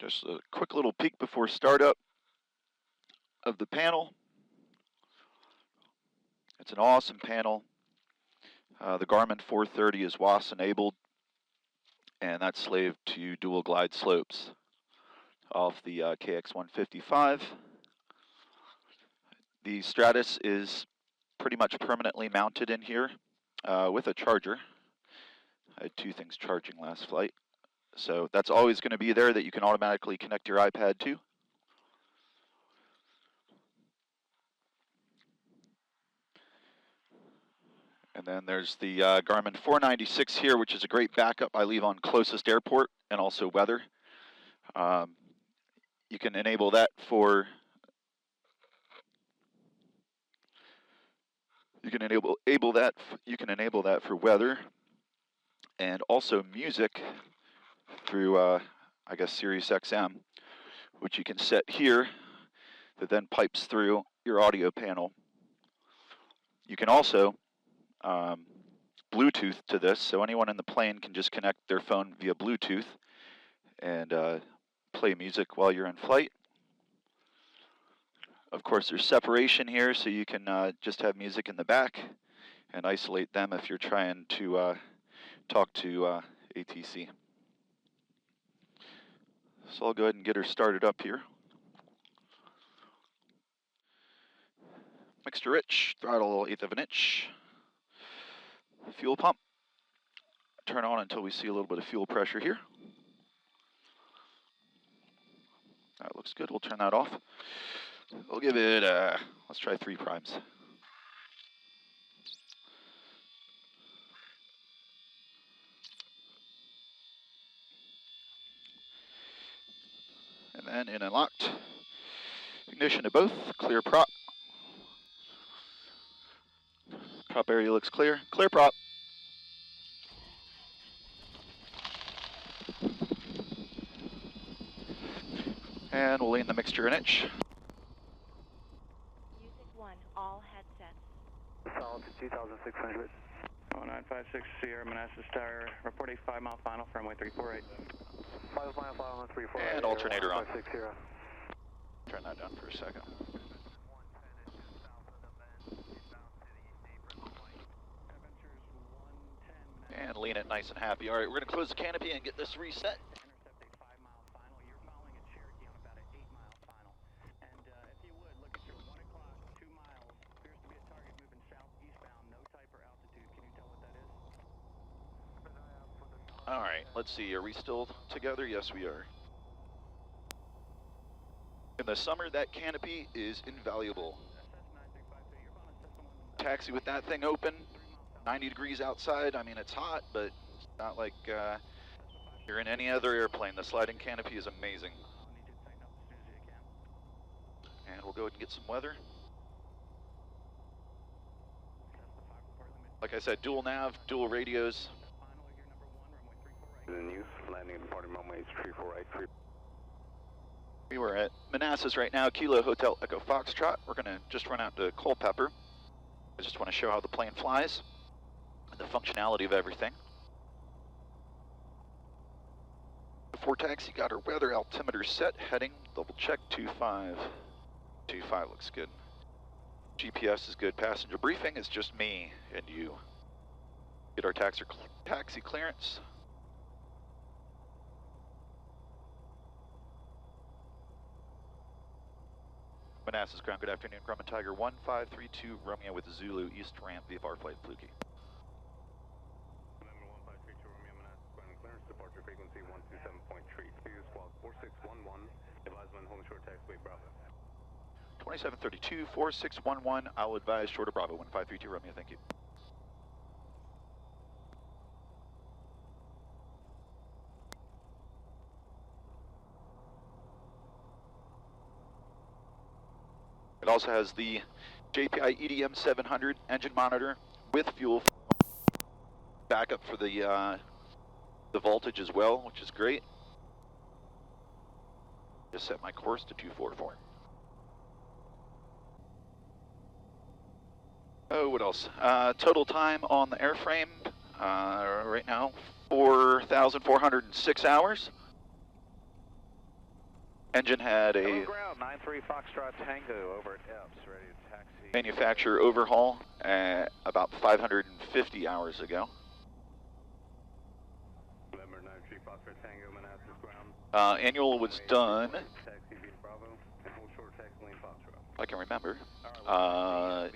Just a quick little peek before startup of the panel. It's an awesome panel. The Grumman 430 is WAS enabled, and that's slaved to dual glide slopes off the KX155. The Stratus is pretty much permanently mounted in here with a charger. I had two things charging last flight. So that's always going to be there that you can automatically connect your iPad to. And then there's the Grumman 496 here, which is a great backup I leave on closest airport and also weather. You can enable that for enable that for weather and also music through I guess Sirius XM, which you can set here that then pipes through your audio panel. You can also Bluetooth to this, so anyone in the plane can just connect their phone via Bluetooth and play music while you're in flight. Of course, there's separation here, so you can just have music in the back and isolate them if you're trying to talk to ATC. So I'll go ahead and get her started up here. Mixture rich, throttle 1/8 of an inch. Fuel pump. Turn on until we see a little bit of fuel pressure here. That looks good. We'll turn that off. We'll give it, let's try 3 primes. And then in and locked. Ignition to both. Clear prop. Prop area looks clear. Clear prop. And we'll lean the mixture an inch. Music 1, all headsets. Solid 2,600. 0956 Sierra Manassas Tower. Report a 5-mile final for runway 348. 5-mile final on 348. And alternator on. 560. Turn that down for a second. And lean it nice and happy. All right, we're going to close the canopy and get this reset. Intercept a 5-mile final. You're following a Cherokee on about an 8-mile final. And if you would, look at your 1 o'clock, 2 miles. Appears to be a target moving southeastbound, no type or altitude. Can you tell what that is? All right, let's see. Are we still together? Yes, we are. In the summer, that canopy is invaluable. Taxi with that thing open, 90 degrees outside. I mean, it's hot, but it's not like you're in any other airplane. The sliding canopy is amazing. And we'll go ahead and get some weather. Like I said, dual nav, dual radios. In use, landing and departing runway 348. We were at Manassas right now, Kilo Hotel Echo Foxtrot. We're going to just run out to Culpeper. I just want to show how the plane flies and the functionality of everything. Before taxi, got our weather altimeter set, heading, double check, 25. 25 looks good. GPS is good. Passenger briefing is just me and you. Get our taxi clearance. Manassas ground, good afternoon. Grumman Tiger 1532 Romeo with Zulu East ramp VFR flight Fluky. Number 1532 Romeo Manassas ground clearance, departure frequency 127.32, squawk 4611, advisement home short taxiway Bravo. 2732 4611, I'll advise short of Bravo 1532 Romeo, thank you. It also has the JPI EDM 700 engine monitor with fuel backup for the voltage as well, which is great. Just set my course to 244. Oh, what else? Total time on the airframe right now, 4,406 hours. Engine had a ground, 93 Foxtrot Tango over at Epps, ready to taxi. manufacturer overhaul about 550 hours ago. November 93 Foxtrot Tango, Manassas ground. Annual was done, Taxi via Bravo, and hold short taxi lane Foxtrot. if I can remember, Bravo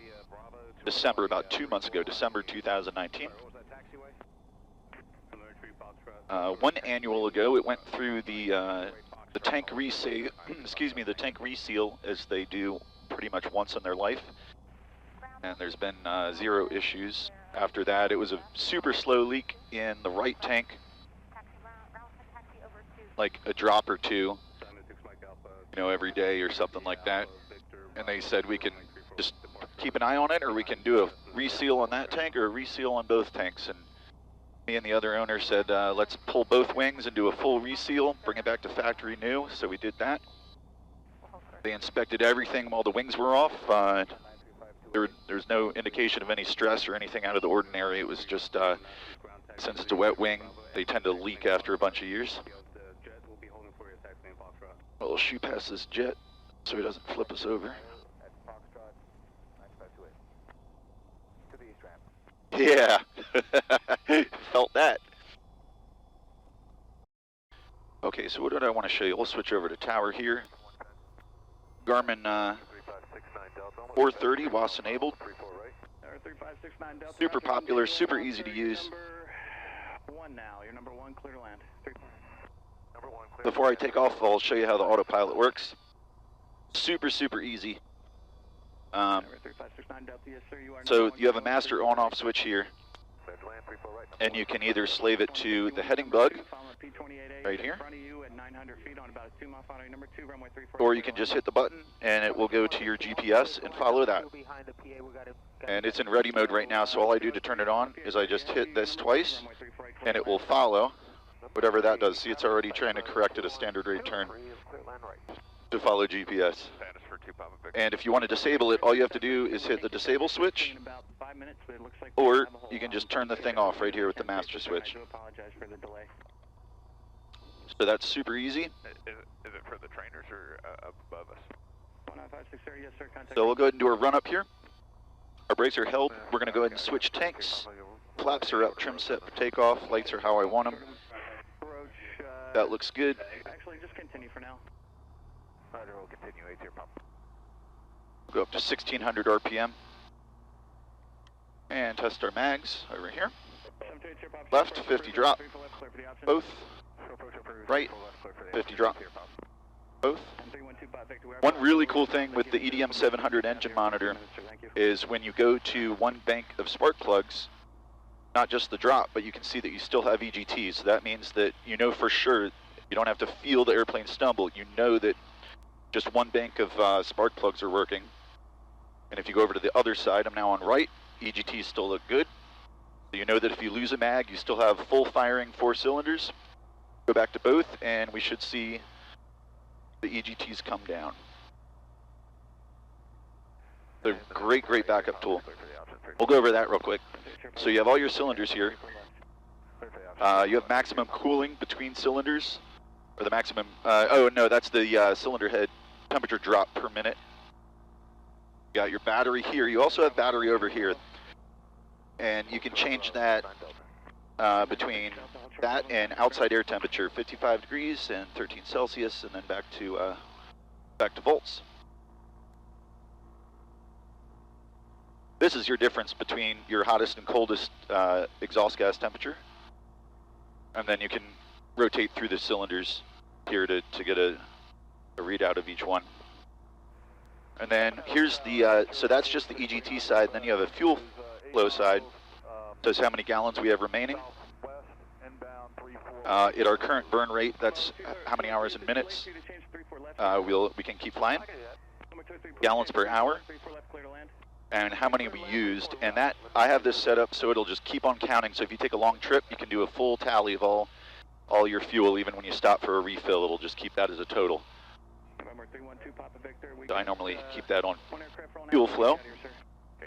December, about 2 months ago, December 2019. What was that taxiway? 93 Foxtrot. One annual ago, it went through the tank reseal, excuse me, the tank reseal, as they do pretty much once in their life. And there's been 0 issues. After that, it was a super slow leak in the right tank, like a drop or two, every day or something like that. And they said we can just keep an eye on it, or we can do a reseal on that tank or a reseal on both tanks. And me and the other owner said, let's pull both wings and do a full reseal, bring it back to factory new. So we did that. They inspected everything while the wings were off. There's no indication of any stress or anything out of the ordinary. It was just, since it's a wet wing, they tend to leak after a bunch of years. We'll shoot past this jet so he doesn't flip us over. Yeah, felt that. Okay, so what did I want to show you? We'll switch over to tower here. Garmin 430, WAS enabled. Super popular, super easy to use. Before I take off, I'll show you how the autopilot works. Super, super easy. So you have a master on-off switch here, and you can either slave it to the heading bug, right here, or you can just hit the button and it will go to your GPS and follow that. And it's in ready mode right now, so all I do to turn it on is I just hit this twice and it will follow whatever that does. See, it's already trying to correct at a standard rate turn to follow GPS. And if you want to disable it, all you have to do is hit the disable switch, or you can just turn the thing off right here with the master switch. So that's super easy. Is it for the trainers or above us? So we'll go ahead and do a run up here. Our brakes are held. We're going to go ahead and switch tanks. Flaps are up, trim set for takeoff. Lights are how I want them. That looks good. Actually, just continue for now. Roger, we'll continue 8 here, pump. Go up to 1600 RPM. And test our mags over here. Left, 50 drop. Both. Right, 50 drop. Both. One really cool thing with the EDM 700 engine monitor is when you go to one bank of spark plugs, not just the drop, but you can see that you still have EGTs. So that means that you know for sure, you don't have to feel the airplane stumble. You know that just one bank of spark plugs are working. And if you go over to the other side, I'm now on right, EGTs still look good. So you know that if you lose a mag, you still have full firing 4 cylinders. Go back to both, and we should see the EGTs come down. They're a great, great backup tool. We'll go over that real quick. So you have all your cylinders here. You have maximum cooling between cylinders, or the maximum, oh no, that's the cylinder head temperature drop per minute. You got your battery here. You also have battery over here. And you can change that between that and outside air temperature, 55 degrees and 13 Celsius, and then back to volts. This is your difference between your hottest and coldest exhaust gas temperature. And then you can rotate through the cylinders here to get a readout of each one. And then here's the, so that's just the EGT side, and then you have a fuel flow side. Says how many gallons we have remaining. At our current burn rate, that's how many hours and minutes we can keep flying. Gallons per hour. And how many we used. And that, I have this set up so it'll just keep on counting. So if you take a long trip, you can do a full tally of all your fuel. Even when you stop for a refill, it'll just keep that as a total. So I normally keep that on fuel flow.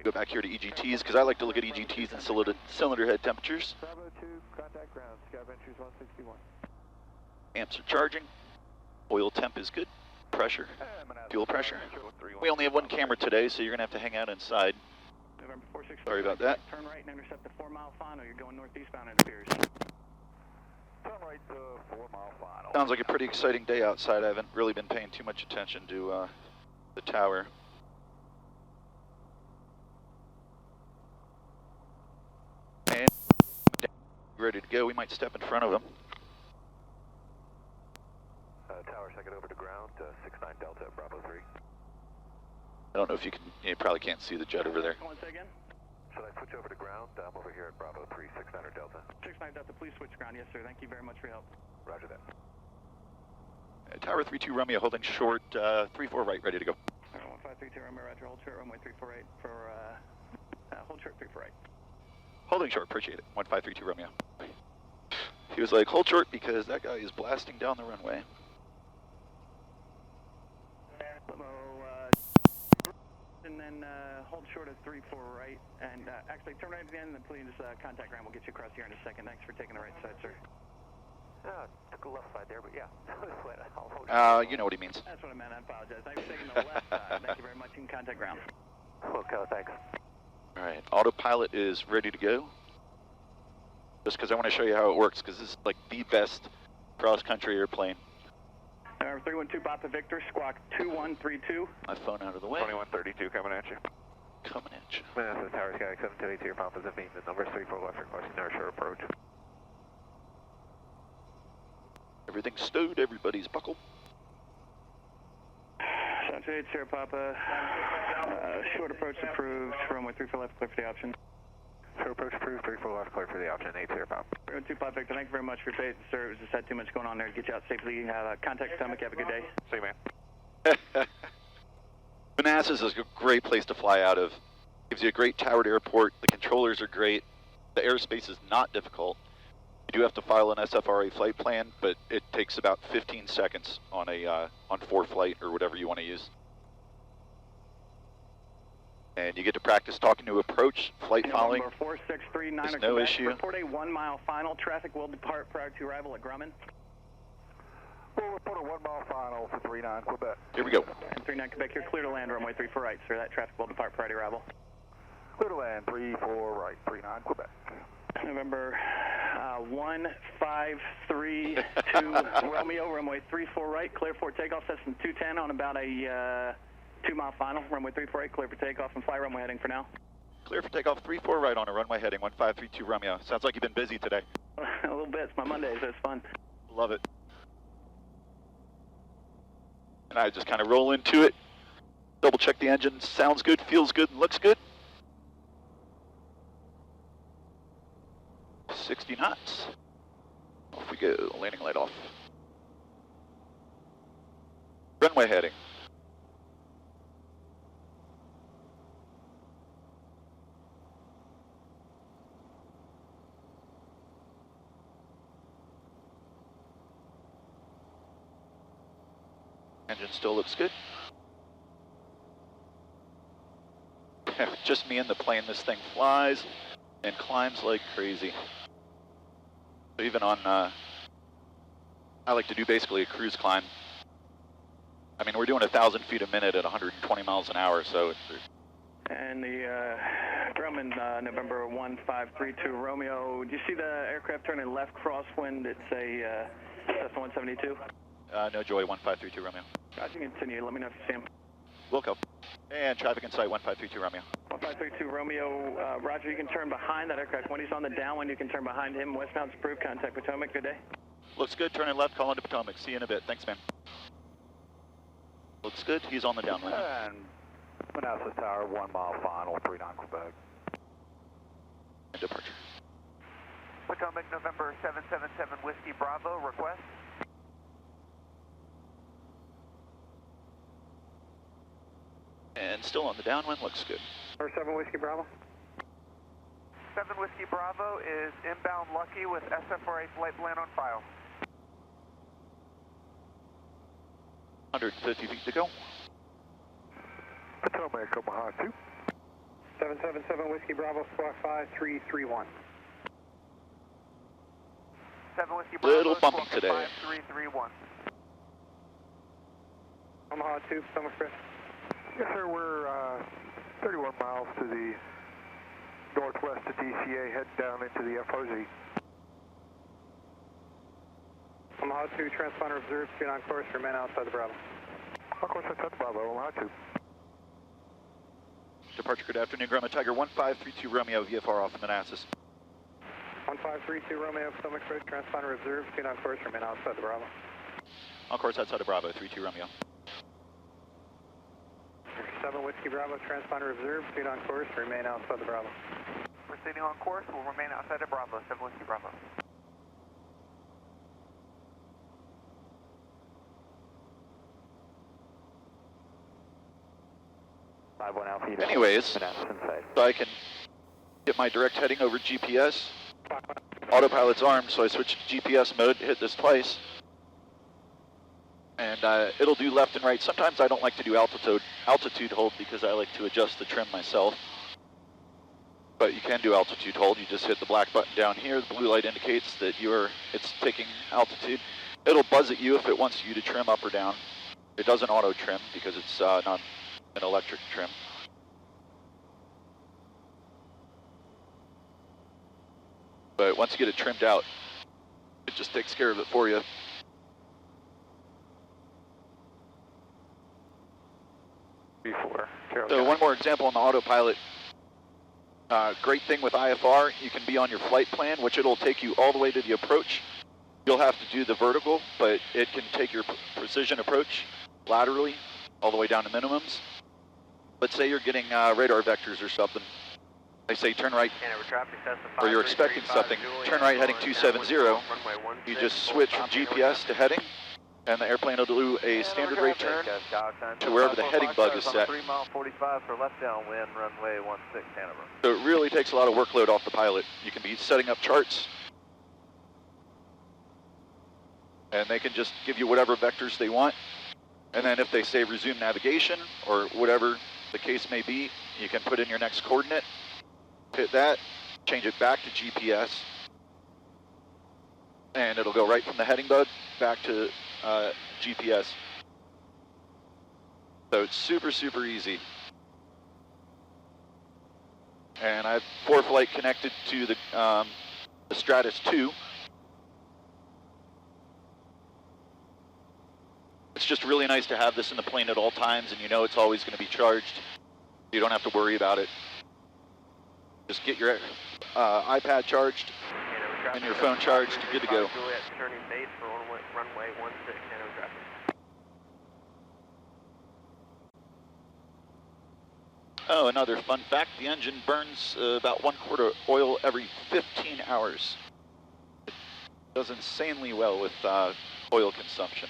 Go back here to EGTs, because I like to look at EGTs and cylinder head temperatures. Amps are charging. Oil temp is good. Pressure, fuel pressure. We only have one camera today, so you're going to have to hang out inside. November 46. Sorry about that. Turn right and intercept the 4-mile final. You're going northeastbound, it appears. Turn right to 4-mile final. Sounds like a pretty exciting day outside. I haven't really been paying too much attention to the tower. And ready to go. We might step in front of them. Tower, second over to ground, 69 Delta, Bravo 3. I don't know if you can, you probably can't see the jet over there. Say again? Should I switch over to ground? I'm over here at Bravo 3, 69 Delta. 69 Delta, please switch ground. Yes, sir. Thank you very much for your help. Roger that. Tower 32 Romeo holding short, 34 right, ready to go. 1532 Romeo, roger. Hold short, runway 348 for, hold short 348. Holding short, appreciate it. 1532 Romeo. He was like, hold short because that guy is blasting down the runway. Limo, and then hold short of 34 right, and actually turn right at the end, and then please contact ground. We'll get you across here in a second. Thanks for taking the right side, sir. Took a left side there, but yeah. I'll hold You know what he means. That's what I meant. I apologize. Thanks for taking the left side. Thank you very much. You can contact ground. Okay, thanks. All right, autopilot is ready to go. Just because I want to show you how it works, because this is like the best cross-country airplane. 312 Papa Victor, squawk 2132. My phone out of the way. 2132 coming at you. Coming at you. This is Tower Sky 722, your Papa Zafine, the number 34 left requesting inertia approach. Everything's stowed, everybody's buckled. 728 Sierra Papa, short approach approved, runway 34 left, clear for the option. Short approach approved, 34 left, clear for the option, 8 Sierra Papa. 312 Papa Victor, thank you very much for your patience, sir. It just had too much going on there to get you out safely. Contact Potomac, have a good day. See you, man. Manassas is a great place to fly out of. Gives you a great towered airport. The controllers are great. The airspace is not difficult. You do have to file an SFRA flight plan, but it takes about 15 seconds on a on 4-flight or whatever you want to use. And you get to practice talking to approach, flight following. Number 4639 There's no issue. Report a 1-mile final. Traffic will depart prior to arrival at Grumman. We'll report a 1-mile final for 39 Quebec. Here we go. And 39 Quebec, you're clear to land runway 34 right, sir. That traffic will depart prior to arrival. Clear to land, 34 right, 39 Quebec. November 1532 Romeo, runway 34 right, clear for takeoff, Cessna 210 on about a 2-mile final, runway 34 right, clear for takeoff and fly runway heading for now. Clear for takeoff, 34 right on a runway heading, 1532 Romeo. Sounds like you've been busy today. A little bit, it's my Monday, so it's fun. Love it. And I just kind of roll into it, double check the engine, sounds good, feels good, and looks good. 60 knots. Off we go, landing light off. Runway heading. Engine still looks good. Just me in the plane, this thing flies and climbs like crazy. Even on, I like to do basically a cruise climb. I mean, we're doing 1,000 feet a minute at 120 miles an hour, so it's... And the Grumman, November 1532 Romeo, do you see the aircraft turning left crosswind? It's a Cessna 172. No, Joy, 1532 Romeo. Roger, continue. Let me know if you see him. Wilco. And traffic in sight, 1532 Romeo. 1532 Romeo, Roger, you can turn behind that aircraft. When he's on the downwind, you can turn behind him. Westbound's approved. Contact Potomac. Good day. Looks good. Turning left, calling to Potomac. See you in a bit. Thanks, man. Looks good. He's on the downwind. And Manassas Tower, 1-mile final, 39 Quebec. And departure. Potomac, November 777 Whiskey Bravo, request. And still on the downwind. Looks good. Number 7 Whiskey Bravo. 7 Whiskey Bravo is inbound Lucky with SFRA flight plan on file. 150 feet to go. Potomac, Omaha 2. 777 Whiskey Bravo, squawk 5331. 7 Whiskey Bravo, Little bumpy squawk today. 5331. Omaha 2, Summer Express. Yes, sir. We're 31 miles to the northwest of DCA, head down into the FRZ. Omaha 2, transponder observed, speed on course, remain outside the Bravo. On course outside the Bravo, Omaha 2. Departure, good afternoon, Grumman Tiger, 1532 Romeo, VFR off of Manassas. 1532 Romeo, Summer Express, transponder observed, speed on course, remain outside the Bravo. On course outside of Bravo, 32 Romeo. 7 Whiskey Bravo, transponder observed, speed on course, remain outside the Bravo. Proceeding on course, will remain outside the Bravo, 7 Whiskey Bravo. Anyways, so I can get my direct heading over GPS. Autopilot's armed, so I switch to GPS mode, hit this twice. And it'll do left and right. Sometimes I don't like to do altitude hold because I like to adjust the trim myself. But you can do altitude hold. You just hit the black button down here. The blue light indicates that it's taking altitude. It'll buzz at you if it wants you to trim up or down. It doesn't auto trim because it's not an electric trim. But once you get it trimmed out, it just takes care of it for you. So one more example on the autopilot. Great thing with IFR, you can be on your flight plan, which it'll take you all the way to the approach. You'll have to do the vertical, but it can take your precision approach laterally all the way down to minimums. Let's say you're getting radar vectors or something. They say turn right, or you're expecting something, turn right heading 270. You just switch from GPS to heading, and the airplane will do a standard rate turn to wherever the heading bug is set. 3 mile 45 for left downwind, runway 16 Hanover. So it really takes a lot of workload off the pilot. You can be setting up charts, and they can just give you whatever vectors they want. And then if they say resume navigation, or whatever the case may be, you can put in your next coordinate, hit that, change it back to GPS, and it'll go right from the heading bug back to GPS. So it's super, super easy. And I have ForeFlight connected to the Stratus 2. It's just really nice to have this in the plane at all times, and you know it's always going to be charged. You don't have to worry about it. Just get your iPad charged and your phone charged, you're good to go. Turning base for runway 16 Hanover traffic. Oh, another fun fact, the engine burns about 1/4 oil every 15 hours. It does insanely well with oil consumption.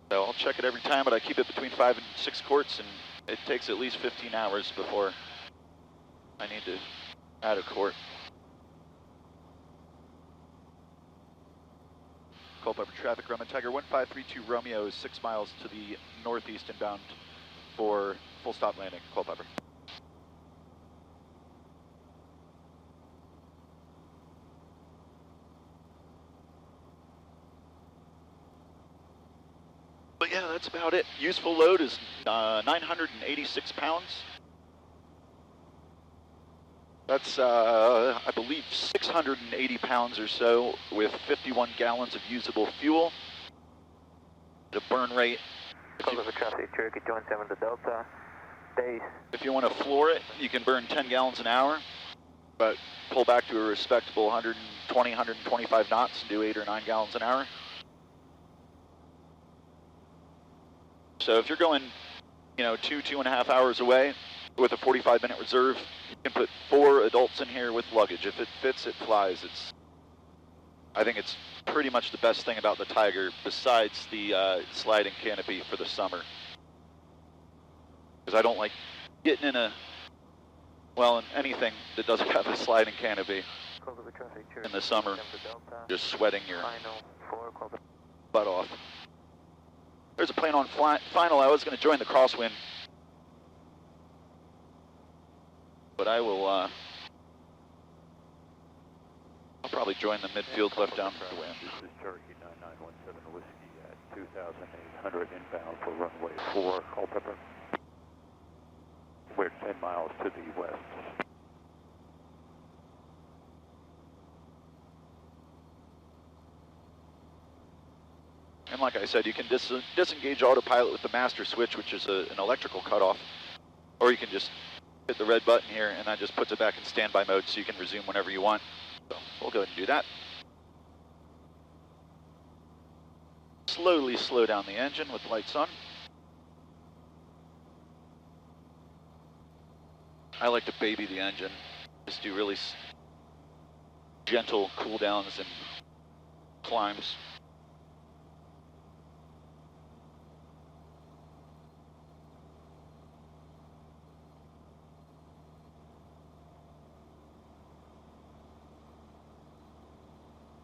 So I'll check it every time, but I keep it between 5 and 6 quarts, and it takes at least 15 hours before I need to add a quart. Culpeper traffic, Grumman Tiger, 1532 Romeo is 6 miles to the northeast inbound for full stop landing, Culpeper. But yeah, that's about it. Useful load is 986 pounds. That's, I believe, 680 pounds or so with 51 gallons of usable fuel. The burn rate. If you want to floor it, you can burn 10 gallons an hour, but pull back to a respectable 120, 125 knots and do 8 or 9 gallons an hour. So if you're going, 2.5 hours away with a 45-minute reserve, you can put 4 adults in here with luggage. If it fits, it flies. I think it's pretty much the best thing about the Tiger, besides the sliding canopy for the summer. Because I don't like getting in in anything that doesn't have a sliding canopy in the summer, just sweating your butt off. There's a plane on final. I was going to join the crosswind, but I will I'll probably join the midfield left down the wind. This is Cherokee 9917 Whiskey at 2,800 inbound for runway 4, Culpeper. We're 10 miles to the west. And like I said, you can disengage autopilot with the master switch, which is an electrical cutoff, or you can just hit the red button here, and that just puts it back in standby mode so you can resume whenever you want. So we'll go ahead and do that. Slowly slow down the engine with the lights on. I like to baby the engine, just do really gentle cool downs and climbs.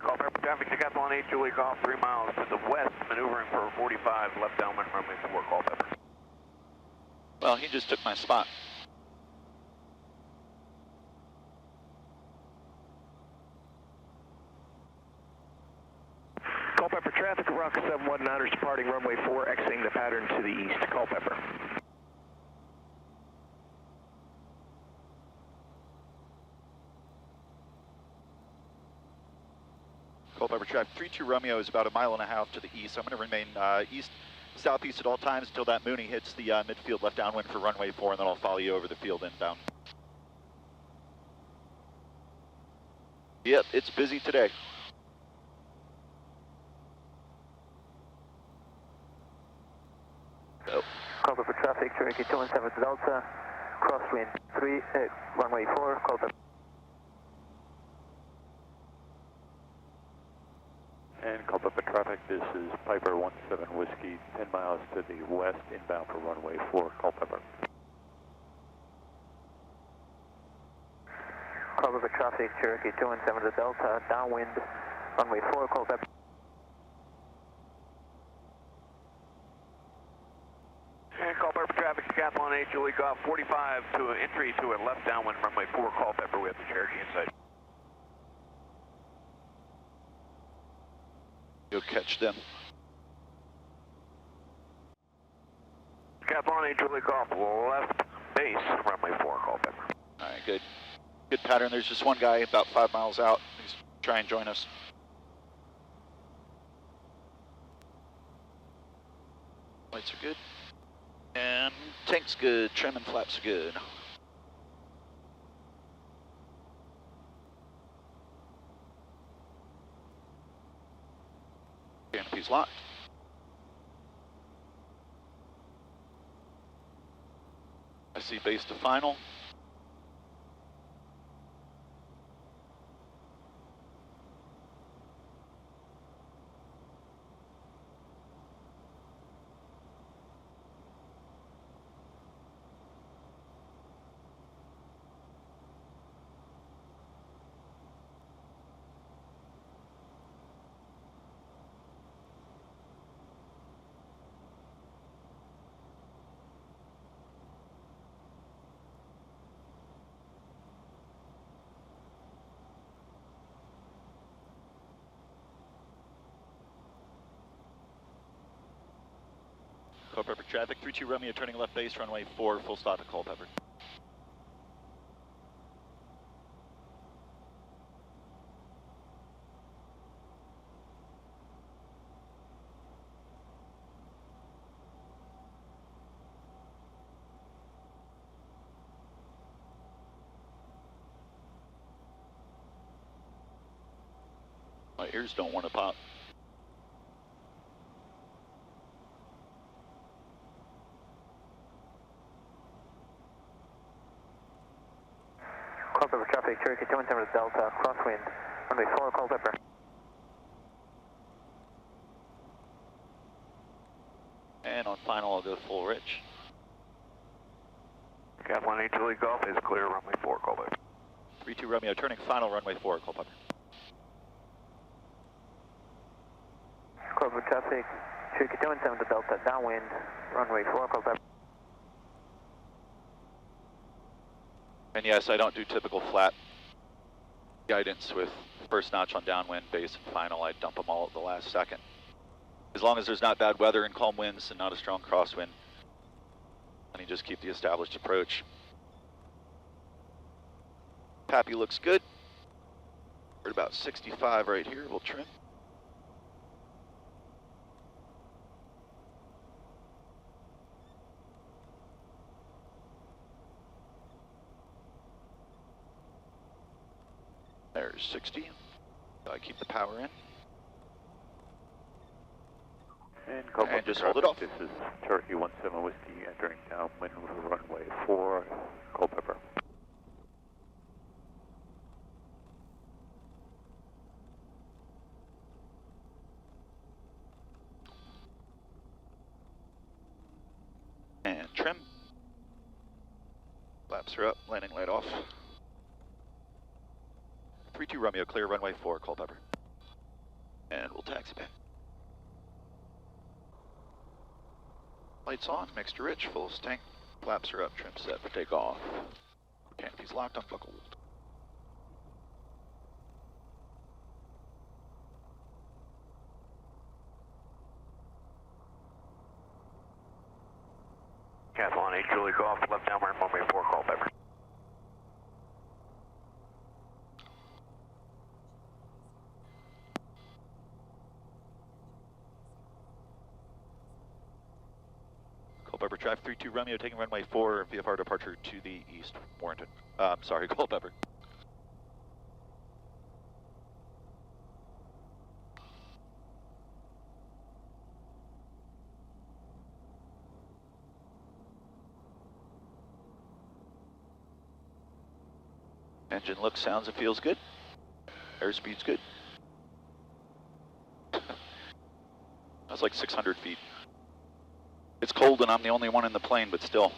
Culpeper traffic, Decathlon 8, Julie Golf, 3 miles to the west, maneuvering for 45, left downwind, runway 4, Culpeper. Well, he just took my spot. Culpeper traffic, Rock 719ers departing runway 4, exiting the pattern to the east, Culpeper. Culpeper traffic 32 Romeo is about 1.5 miles to the east. I'm going to remain southeast at all times until that Mooney hits the midfield left downwind for runway 4, and then I'll follow you over the field inbound. Yep, it's busy today. Oh. Culpeper traffic, Cherokee 217 Delta, crosswind 3, runway 4, Culpeper. And Culpeper traffic, this is Piper 17 Whiskey, 10 miles to the west, inbound for runway 4, Culpeper. Culpeper traffic, Cherokee 217 Delta, downwind, runway 4, Culpeper. And Culpeper traffic, Decathlon 8, Julie Golf, 45 to entry to a left downwind, runway 4, Culpeper, we have the Cherokee inside. Go catch them. Decathlon 8, Julie Golf, left base, runway 4, Culpeper. All right, good. Good pattern. There's just one guy about 5 miles out. He's trying and join us. Lights are good. And tank's good. Trim and flaps are good. Canopy's locked. I see base to final. Culpeper traffic, 32 Romeo turning left base, runway 4, full stop at Culpeper. My ears don't want to pop. Culpeper traffic, Cherokee 217 Delta, crosswind, runway 4, Culpeper. And on final, I'll go full rich. Decathlon 8, Julie Golf is clear, runway 4, Culpeper. 32 Romeo turning final, runway 4 at Culpeper. Culpeper traffic, Cherokee 217 Delta, downwind, runway 4, Culpeper. And yes, I don't do typical flat guidance with first notch on downwind, base, and final. I dump them all at the last second. As long as there's not bad weather and calm winds and not a strong crosswind, and you just keep the established approach. Pappy looks good. We're at about 65 right here. We'll trim. There's 60. I keep the power in. And just hold it off. This is Cherokee 17 Whiskey entering downwind runway 4, Culpeper. And trim. Flaps are up, landing light off. 32 Romeo, clear runway 4, Culpeper. And we'll taxi back. Lights on, mixture rich, full tank. Flaps are up, trim set for takeoff. Canopies locked, unbuckled. Cathlon 8 Julie Golf, left downwind runway 4, Culpeper. Culpeper, traffic 32 Romeo, taking runway 4, VFR departure to the east, Warrenton. Sorry, Culpeper. Engine looks, sounds, and feels good. Airspeed's good. That's like 600 feet. It's cold and I'm the only one in the plane, but still.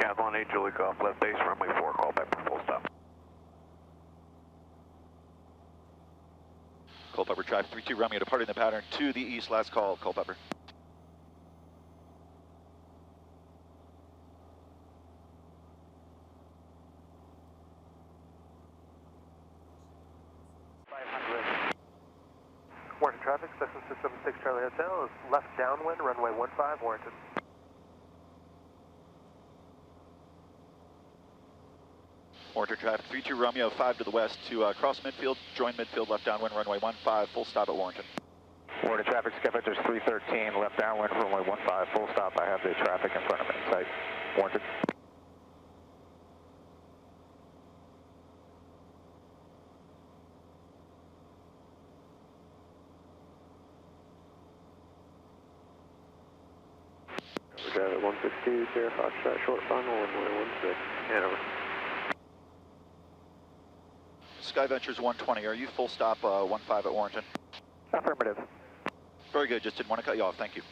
Cathlon 8 Julie Golf, left base runway 4, Culpeper, full stop. Culpeper, traffic 32 Romeo, departing the pattern to the east, last call, Culpeper. Warrenton traffic, Cessna 676 Charlie Hotel is left downwind, runway 15, Warrenton. Warrenton traffic 32 Romeo, 5 to the west to cross midfield, join midfield, left downwind, runway 15, full stop at Warrenton. Warrenton traffic, Skyvectors 313, left downwind, runway 15, full stop. I have the traffic in front of me. Sight, Warrenton. Drive at 152, Sierra Foxtrot, short final, runway 16, Hanover. Skyventures 120, are you full stop 15 at Warrenton? Affirmative. Very good, just didn't want to cut you off, thank you.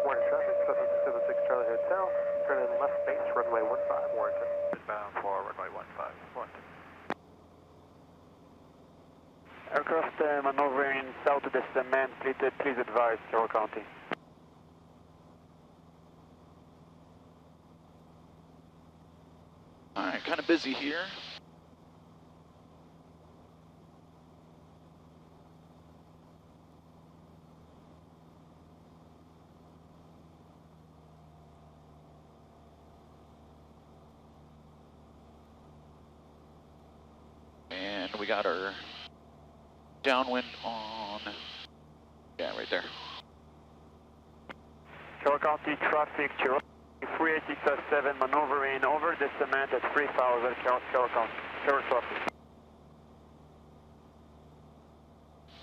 Warrenton traffic, Cessna 676 Charlie Hotel, turn in left base, runway 15, Warrenton. Inbound for runway 15, Warrenton. Aircraft maneuvering south of the cement, please advise, Carroll County. Alright, kind of busy here. And we got our downwind on, yeah, right there. Carroll County traffic, Cherokee 38607 maneuvering over the cement at 3000, Carroll County, Carroll traffic.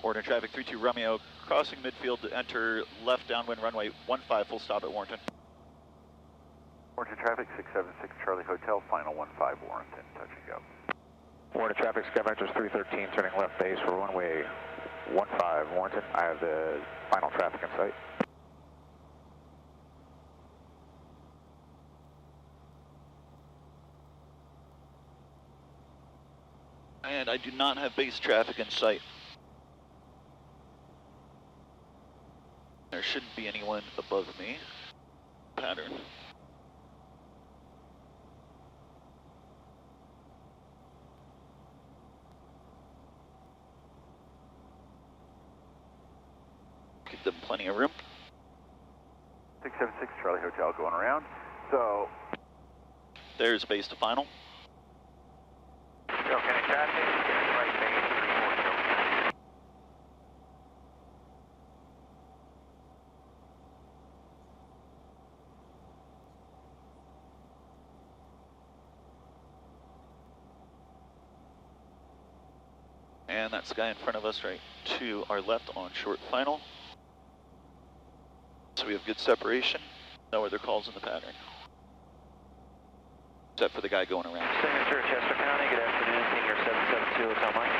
Warrenton traffic 32 Romeo, crossing midfield to enter left downwind runway 15, full stop at Warrenton. Warrenton traffic 676 Charlie Hotel, final 15, Warrenton, touch and go. Warrenton traffic, Skyvectors 313, turning left base for runway 15 Warrington. I have the final traffic in sight. And I do not have base traffic in sight. There shouldn't be anyone above me. Pattern. Give them plenty of room. 676 Charlie Hotel going around. So There's base to final. Go, can I traffic? Right base, 340. And that sky in front of us right to our left on short final. So we have good separation. No other calls in the pattern. Except for the guy going around. Signature, Chester County, good afternoon, Senior 772 Hotel Mike.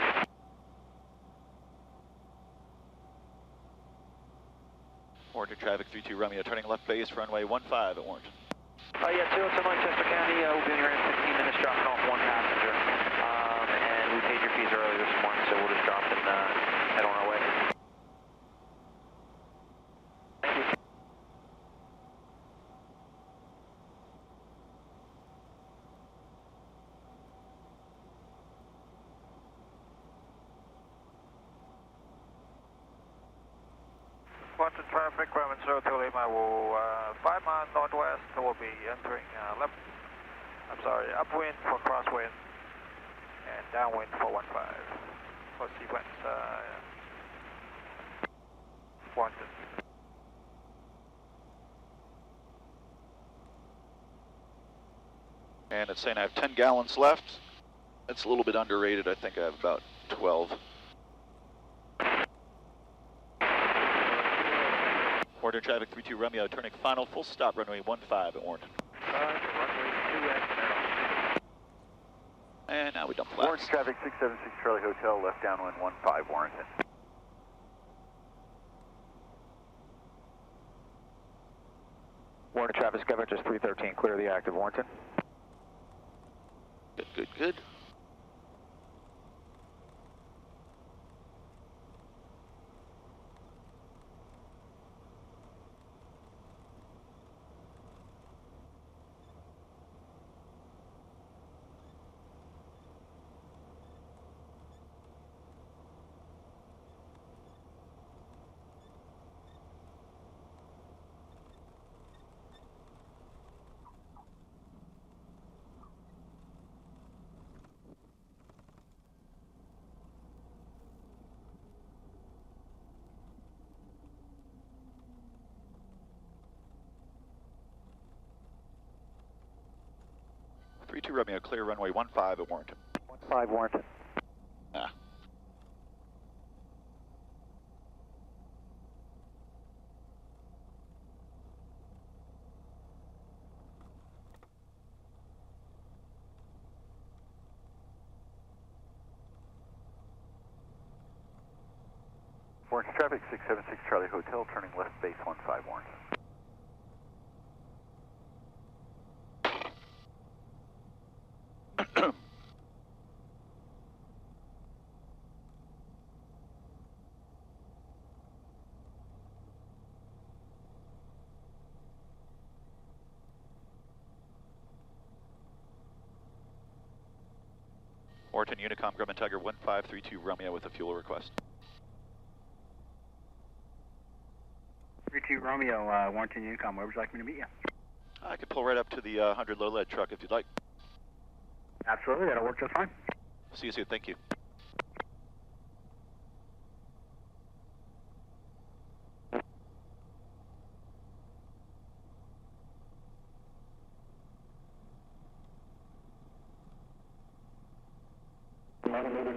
Warrington traffic 32 Romeo, turning left base, runway 15 at Warrington. Yeah, 2 Hotel Mike, Chester County, we'll be in here in 15 minutes, dropping off 1 passenger. And we paid your fees earlier this morning, so we'll just drop and head on our way. Thank you. Watch the traffic, Grumman 02 Lima, will 5 miles northwest, will be entering upwind for crosswind and downwind for 15. For sequence, Warrington. And it's saying I have 10 gallons left. It's a little bit underrated. I think I have about 12. Warrington traffic 32 Romeo, turning final, full stop, runway 15 at Warrington. Runway 2X now. And now we dump flaps. Warrington traffic 676 Charlie Hotel, left downwind 15 Warrington. Warrington traffic Skyvector 313, clear the active Warrington. Good, good, good. Two Romeo, clear runway 15 at Warrington. 15 Warrington. Ah. Warrington traffic 676 Charlie Hotel, turning left base 15 Warrington. Warrington Unicom, Grumman Tiger 1532 Romeo with a fuel request. 32 Romeo, Warrington Unicom, where would you like me to meet you? I could pull right up to the 100 low lead truck if you'd like. Absolutely, that'll work just fine. See you soon, thank you.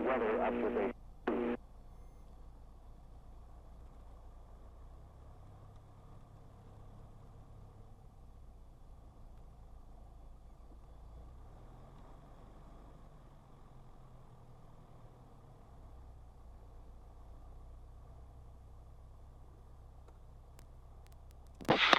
Weather observation. Roger.